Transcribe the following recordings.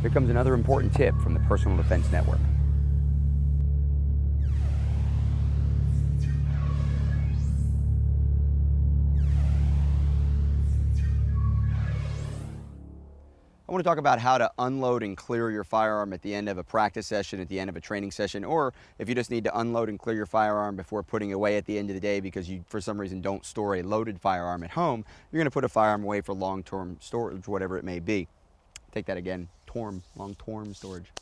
Here comes another important tip from the Personal Defense Network. I want to talk about how to unload and clear your firearm at the end of a practice session, at the end of a training session, or if you just need to unload and clear your firearm before putting it away at the end of the day because you, for some reason, don't store a loaded firearm at home. You're going to put a firearm away for long-term storage, whatever it may be. Take that again, long-term storage. I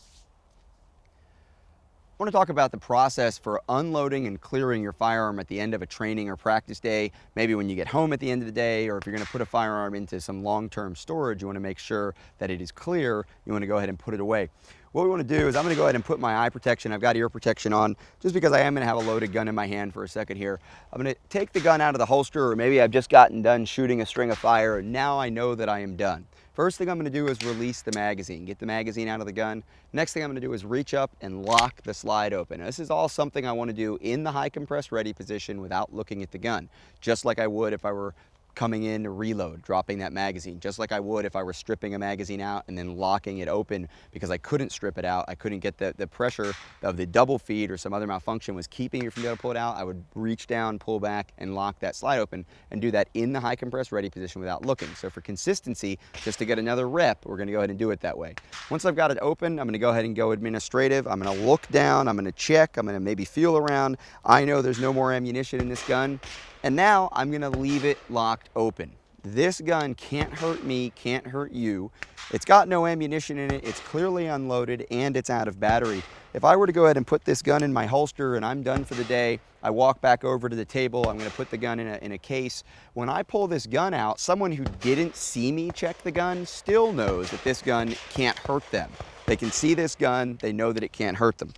want to talk about the process for unloading and clearing your firearm at the end of a training or practice day, maybe when you get home at the end of the day, or if you're going to put a firearm into some long-term storage, you want to make sure that it is clear. You want to go ahead and put it away. What we want to do is I'm going to go ahead and put my eye protection. I've got ear protection on just because I am going to have a loaded gun in my hand for a second here. I'm going to take the gun out of the holster, or maybe I've just gotten done shooting a string of fire and now I know that I am done. First thing I'm going to do is release the magazine, get the magazine out of the gun. Next thing I'm going to do is reach up and lock the slide open. Now, this is all something I want to do in the high compress ready position without looking at the gun, just like I would if I were coming in to reload, dropping that magazine, just like I would if I were stripping a magazine out and then locking it open because I couldn't strip it out. I couldn't get the pressure of the double feed or some other malfunction was keeping me from being able to pull it out. I would reach down, pull back, and lock that slide open and do that in the high compress ready position without looking. So for consistency, just to get another rep, we're gonna go ahead and do it that way. Once I've got it open, I'm gonna go ahead and go administrative. I'm gonna look down, I'm gonna check, I'm gonna maybe feel around. I know there's no more ammunition in this gun. And now I'm gonna leave it locked open. This gun can't hurt me, can't hurt you. It's got no ammunition in it, it's clearly unloaded, and it's out of battery. If I were to go ahead and put this gun in my holster and I'm done for the day, I walk back over to the table, I'm gonna put the gun in a case. When I pull this gun out, someone who didn't see me check the gun still knows that this gun can't hurt them. They can see this gun, they know that it can't hurt them.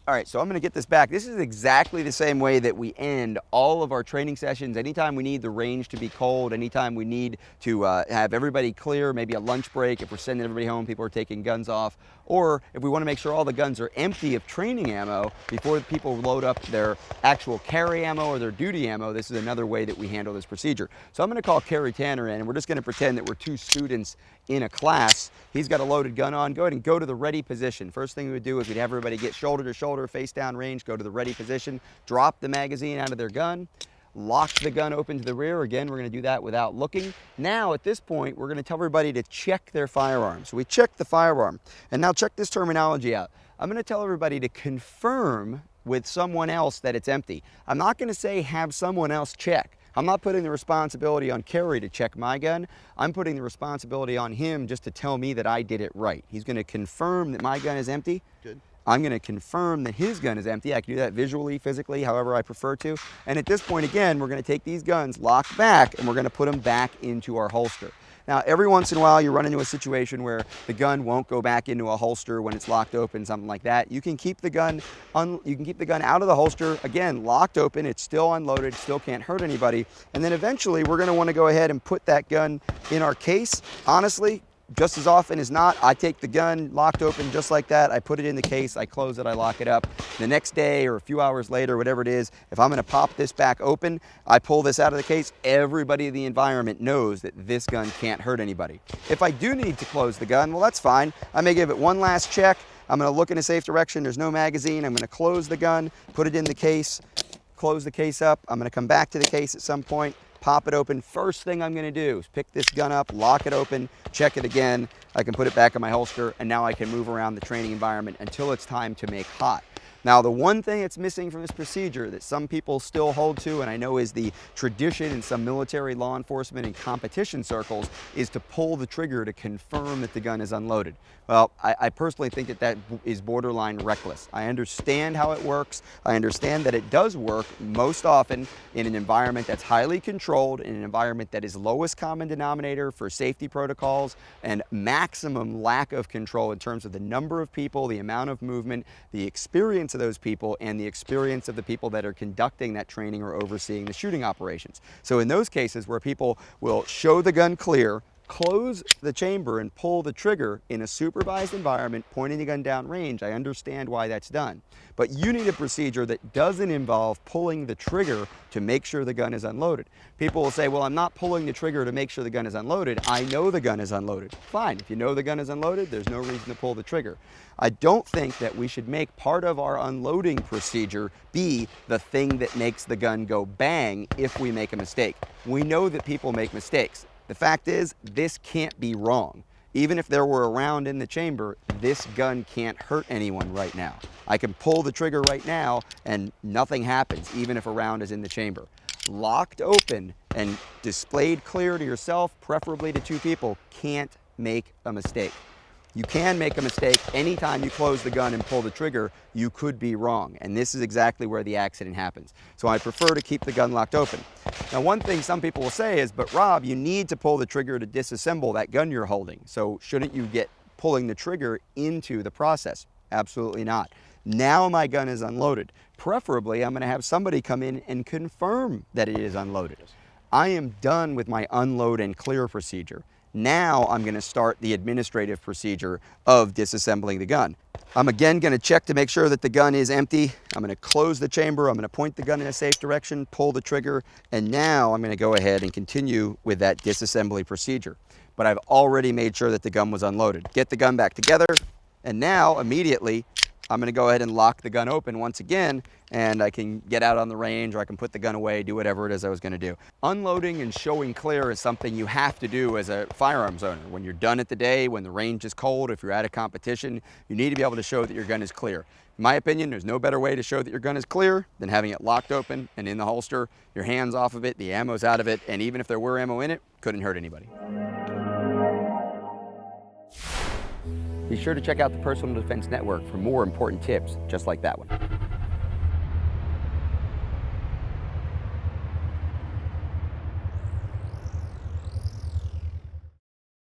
All right, so I'm gonna get this back. This is exactly the same way that we end all of our training sessions. Anytime we need the range to be cold, anytime we need to have everybody clear, maybe a lunch break, if we're sending everybody home, people are taking guns off, or if we wanna make sure all the guns are empty of training ammo before people load up their actual carry ammo or their duty ammo, this is another way that we handle this procedure. So I'm gonna call Kerry Tanner in, and we're just gonna pretend that we're two students in a class. He's got a loaded gun on. Go ahead and go to the ready position. First thing we would do is we'd have everybody get shoulder to shoulder, face down range, go to the ready position, drop the magazine out of their gun, lock the gun open to the rear. Again, we're gonna do that without looking. Now, at this point, we're gonna tell everybody to check their firearm. So we check the firearm. And now check this terminology out. I'm gonna tell everybody to confirm with someone else that it's empty. I'm not gonna say have someone else check. I'm not putting the responsibility on Kerry to check my gun. I'm putting the responsibility on him just to tell me that I did it right. He's gonna confirm that my gun is empty. Good. I'm gonna confirm that his gun is empty. I can do that visually, physically, however I prefer to. And at this point, again, we're gonna take these guns locked back and we're gonna put them back into our holster. Now, every once in a while, you run into a situation where the gun won't go back into a holster when it's locked open, something like that. You can keep the gun out of the holster, again, locked open. It's still unloaded, still can't hurt anybody. And then eventually, we're gonna wanna go ahead and put that gun in our case. Honestly, just as often as not, I take the gun locked open just like that. I put it in the case, I close it, I lock it up. The next day or a few hours later, whatever it is, if I'm gonna pop this back open, I pull this out of the case, everybody in the environment knows that this gun can't hurt anybody. If I do need to close the gun, well, that's fine. I may give it one last check. I'm gonna look in a safe direction, there's no magazine. I'm gonna close the gun, put it in the case, close the case up. I'm gonna come back to the case at some point, pop it open. First thing I'm gonna do is pick this gun up, lock it open, check it again. I can put it back in my holster, and now I can move around the training environment until it's time to make hot. Now, the one thing that's missing from this procedure that some people still hold to, and I know is the tradition in some military, law enforcement, and competition circles, is to pull the trigger to confirm that the gun is unloaded. Well, I personally think that that is borderline reckless. I understand how it works. I understand that it does work most often in an environment that's highly controlled, in an environment that is lowest common denominator for safety protocols, and maximum lack of control in terms of the number of people, the amount of movement, the experience of those people, and the experience of the people that are conducting that training or overseeing the shooting operations. So in those cases where people will show the gun clear, close the chamber and pull the trigger in a supervised environment, pointing the gun down range, I understand why that's done. But you need a procedure that doesn't involve pulling the trigger to make sure the gun is unloaded. People will say, well, I'm not pulling the trigger to make sure the gun is unloaded. I know the gun is unloaded. Fine, if you know the gun is unloaded, there's no reason to pull the trigger. I don't think that we should make part of our unloading procedure be the thing that makes the gun go bang if we make a mistake. We know that people make mistakes. The fact is, this can't be wrong. Even if there were a round in the chamber, this gun can't hurt anyone right now. I can pull the trigger right now and nothing happens, even if a round is in the chamber. Locked open and displayed clear to yourself, preferably to two people, can't make a mistake. You can make a mistake anytime you close the gun and pull the trigger. You could be wrong, and this is exactly where the accident happens. So I prefer to keep the gun locked open. Now, one thing some people will say is, but Rob, you need to pull the trigger to disassemble that gun you're holding. So shouldn't you get pulling the trigger into the process? Absolutely not. Now my gun is unloaded. Preferably, I'm going to have somebody come in and confirm that it is unloaded. I am done with my unload and clear procedure. Now I'm going to start the administrative procedure of disassembling the gun. I'm again going to check to make sure that the gun is empty. I'm going to close the chamber. I'm going to point the gun in a safe direction, pull the trigger, and now I'm going to go ahead and continue with that disassembly procedure. But I've already made sure that the gun was unloaded. Get the gun back together, and now immediately I'm going to go ahead and lock the gun open once again, and I can get out on the range, or I can put the gun away, do whatever it is I was going to do. Unloading and showing clear is something you have to do as a firearms owner. When you're done at the day, when the range is cold, if you're at a competition, you need to be able to show that your gun is clear. In my opinion, there's no better way to show that your gun is clear than having it locked open and in the holster, your hands off of it, the ammo's out of it, and even if there were ammo in it, couldn't hurt anybody. Be sure to check out the Personal Defense Network for more important tips just like that one.